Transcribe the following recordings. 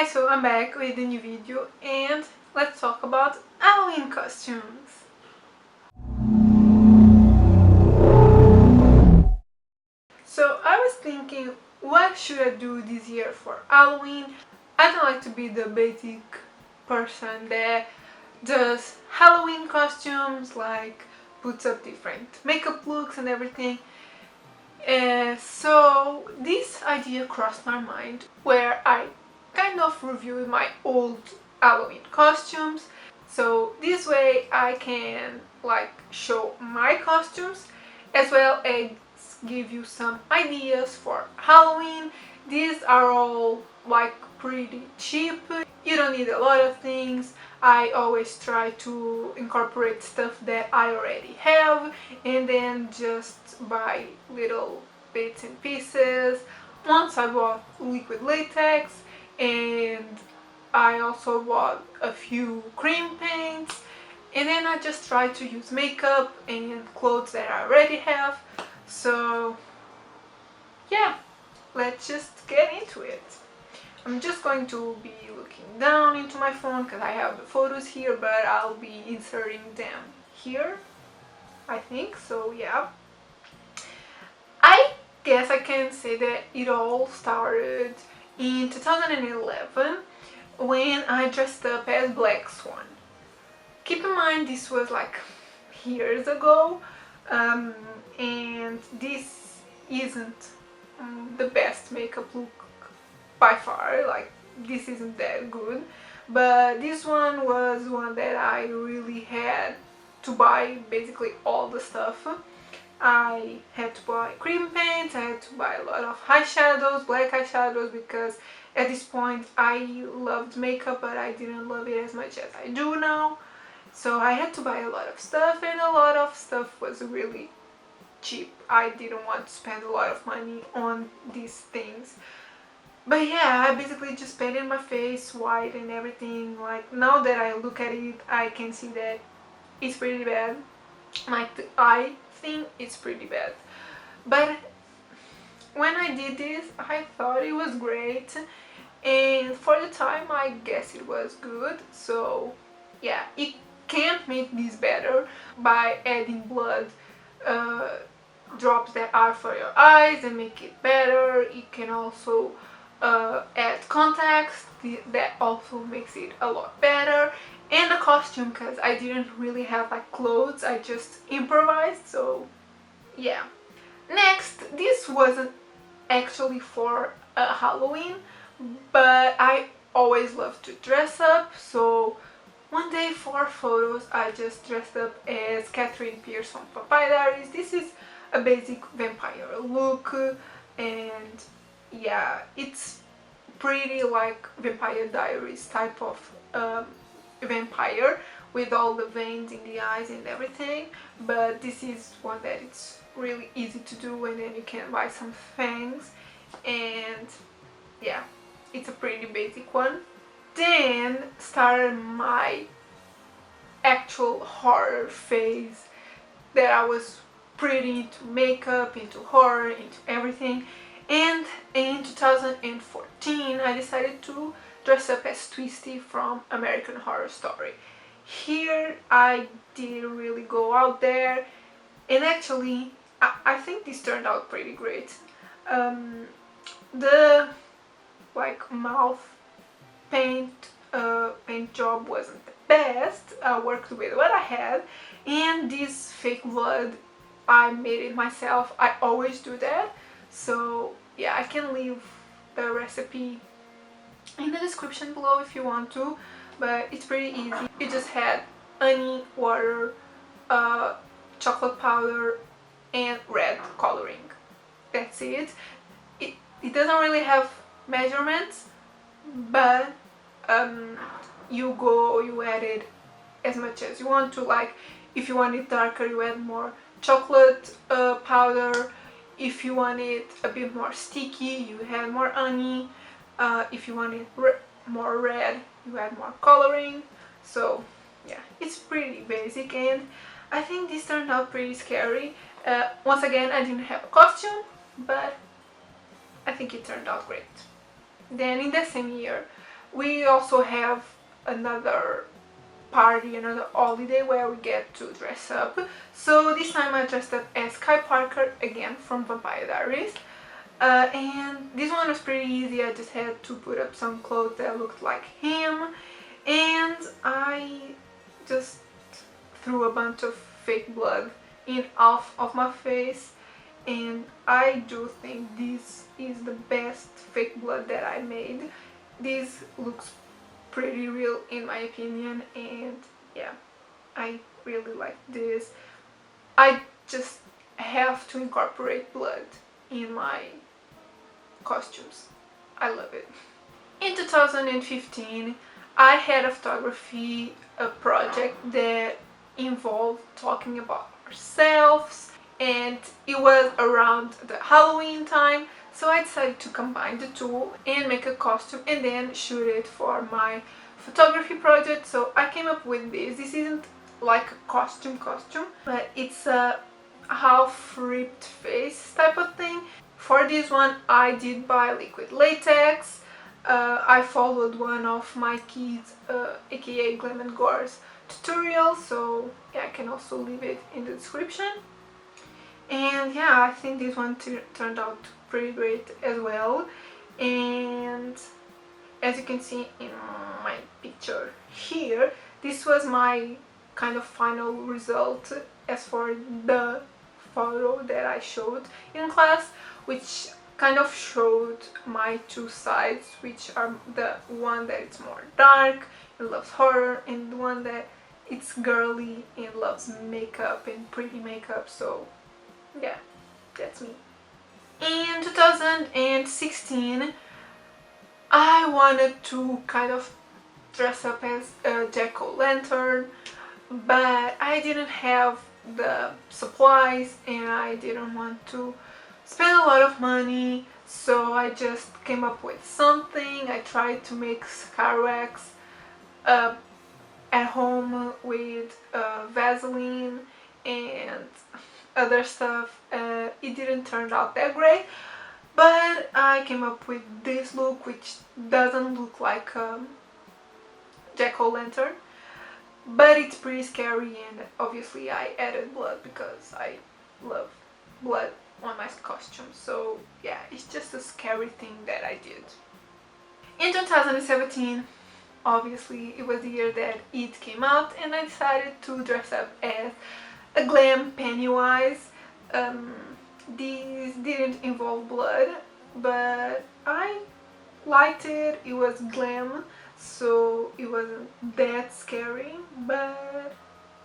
Hi, so I'm back with a new video and let's talk about Halloween costumes. So I was thinking, what should I do this year for Halloween? I don't like to be the basic person that does Halloween costumes, like puts up different makeup looks and everything. So this idea crossed my mind where I kind of reviewed my old Halloween costumes, so this way I can show my costumes as well as give you some ideas for Halloween. These are all pretty cheap. You don't need a lot of things. I always try to incorporate stuff that I already have and then just buy little bits and pieces. Once I bought liquid latex and I also bought a few cream paints, and then I just try to use makeup and clothes that I already have. So yeah, let's just get into it. I'm just going to be looking down into my phone because I have the photos here, but I'll be inserting them here, I think. So yeah, I guess I can say that it all started in 2011 when I dressed up as Black Swan. Keep in mind this was like years ago, and this isn't the best makeup look by far, this isn't that good, but this one was one that I really had to buy basically all the stuff. I had to buy cream paints, I had to buy a lot of eyeshadows, black eyeshadows, because at this point I loved makeup but I didn't love it as much as I do now. So I had to buy a lot of stuff, and a lot of stuff was really cheap. I didn't want to spend a lot of money on these things. But yeah, I basically just painted my face white and everything. Like, now that I look at it, I can see that it's pretty bad. I think it's pretty bad. But when I did this, I thought it was great. And for the time, I guess it was good. So yeah, it can't make this better by adding blood drops that are for your eyes and make it better. It can also add contacts, that also makes it a lot better. And the costume, because I didn't really have clothes, I just improvised. So yeah. Next, this wasn't actually for Halloween, but I always love to dress up. So one day for photos I just dressed up as Kathryn Pearson from Vampire Diaries. This is a basic vampire look, and yeah, it's pretty like Vampire Diaries type of vampire with all the veins in the eyes and everything, but this is one that it's really easy to do, and then you can buy some fangs, and yeah, it's a pretty basic one. Then started my actual horror phase, that I was pretty into makeup, into horror, into everything. And in 2014 I decided to dress up as Twisty from American Horror Story. Here I didn't really go out there, and actually I think this turned out pretty great. The mouth paint job wasn't the best. I worked with what I had, and this fake blood, I made it myself. I always do that. So yeah, I can leave the recipe in the description below if you want to, but it's pretty easy. You just had honey, water, chocolate powder and red coloring. That's it. It doesn't really have measurements, but you add it as much as you want to. Like, if you want it darker, you add more chocolate powder. If you want it a bit more sticky, you add more honey. If you want it more red, you add more coloring. So yeah, it's pretty basic, and I think this turned out pretty scary. Once again, I didn't have a costume, but I think it turned out great. Then in the same year, we also have another party, another holiday where we get to dress up. So this time I dressed up as Kai Parker again from Vampire Diaries. And this one was pretty easy. I just had to put up some clothes that looked like him, and I just threw a bunch of fake blood in half of my face, and I do think this is the best fake blood that I made. This looks pretty real in my opinion, and yeah, I really like this. I just have to incorporate blood in my costumes. I love it. In 2015, I had a photography project that involved talking about ourselves, and it was around the Halloween time, so I decided to combine the two and make a costume and then shoot it for my photography project. So I came up with this. This isn't like a costume, but it's a half ripped face type of thing. For this one I did buy liquid latex. I followed one of my kids, aka Glam&Gore's tutorial, so yeah, I can also leave it in the description. And yeah, I think this one turned out pretty great as well. And as you can see in my picture here, this was my kind of final result as for the photo that I showed in class, which kind of showed my two sides, which are the one that it's more dark and loves horror, and the one that it's girly and loves makeup and pretty makeup. So yeah, that's me. In 2016, I wanted to kind of dress up as a Jacko Lantern, but I didn't have the supplies and I didn't want to spend a lot of money, so I just came up with something. I tried to make scar wax at home with Vaseline and other stuff. It didn't turn out that great, but I came up with this look, which doesn't look like Jacko Lantern, but it's pretty scary, and obviously I added blood because I love blood on my costume. So yeah, it's just a scary thing that I did. In 2017, obviously it was the year that it came out, and I decided to dress up as a glam Pennywise. These didn't involve blood, but I liked it. It was glam, so it wasn't that scary, but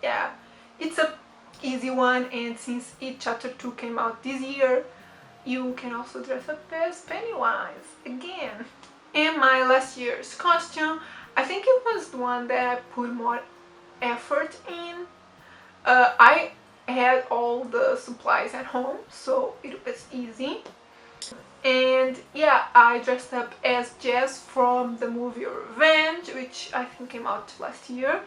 yeah, it's a easy one, and since It Chapter 2 came out this year, you can also dress up as Pennywise again. And my last year's costume, I think it was the one that I put more effort in. I had all the supplies at home, so it was easy. And yeah, I dressed up as Jess from the movie Revenge, which I think came out last year.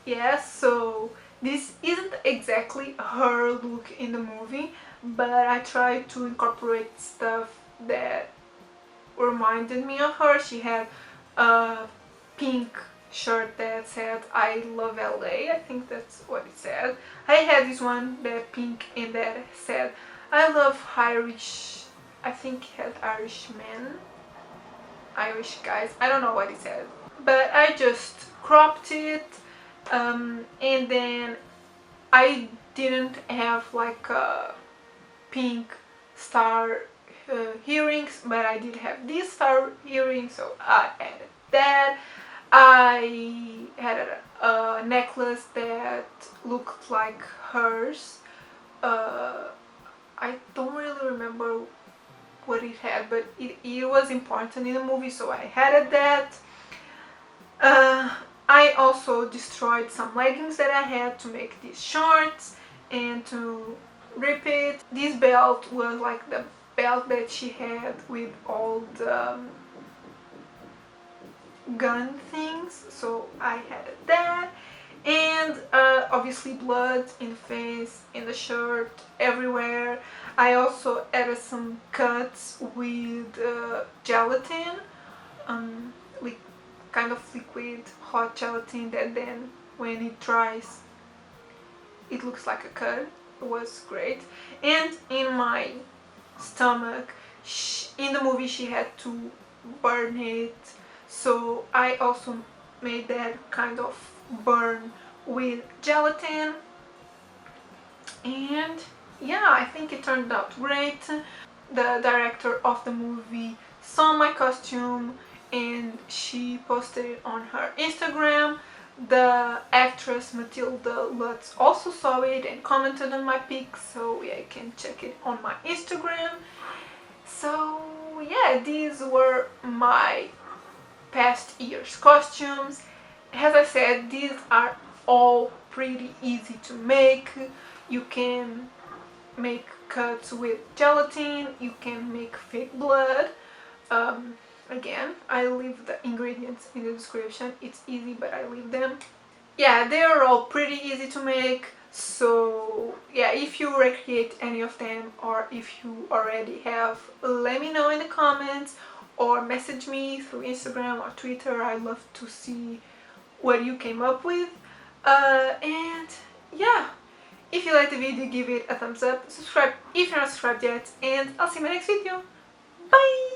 Yeah, so this isn't exactly her look in the movie, but I tried to incorporate stuff that reminded me of her. She had a pink shirt that said "I love LA," I think that's what it said. I had this one that pink and that said "I love Irish," I think it had Irish men, Irish guys, I don't know what it said. But I just cropped it, and then I didn't have like a pink star earrings, but I did have this star earring, so I added that. I had a necklace that looked like hers. I don't really remember what it had, but it was important in the movie, so I added that. I also destroyed some leggings that I had to make these shorts and to rip it. This belt was like the belt that she had with all the gun things, so I had that. And obviously blood in the face, in the shirt, everywhere. I also added some cuts with gelatin, like kind of liquid hot gelatin that then when it dries it looks like a curd. It was great. And in my stomach, in the movie she had to burn it, so I also made that kind of burn with gelatin. And yeah, I think it turned out great. The director of the movie saw my costume and she posted it on her Instagram. The actress Matilda Lutz also saw it and commented on my pic, so yeah, you can check it on my Instagram. So yeah, these were my past year's costumes. As I said, these are all pretty easy to make. You can make cuts with gelatin, you can make fake blood. Again, I leave the ingredients in the description. It's easy, but I leave them. Yeah, they are all pretty easy to make. So yeah, if you recreate any of them or if you already have, let me know in the comments or message me through Instagram or Twitter. I love to see what you came up with. And yeah, if you liked the video, give it a thumbs up, subscribe if you're not subscribed yet, and I'll see you in my next video. Bye!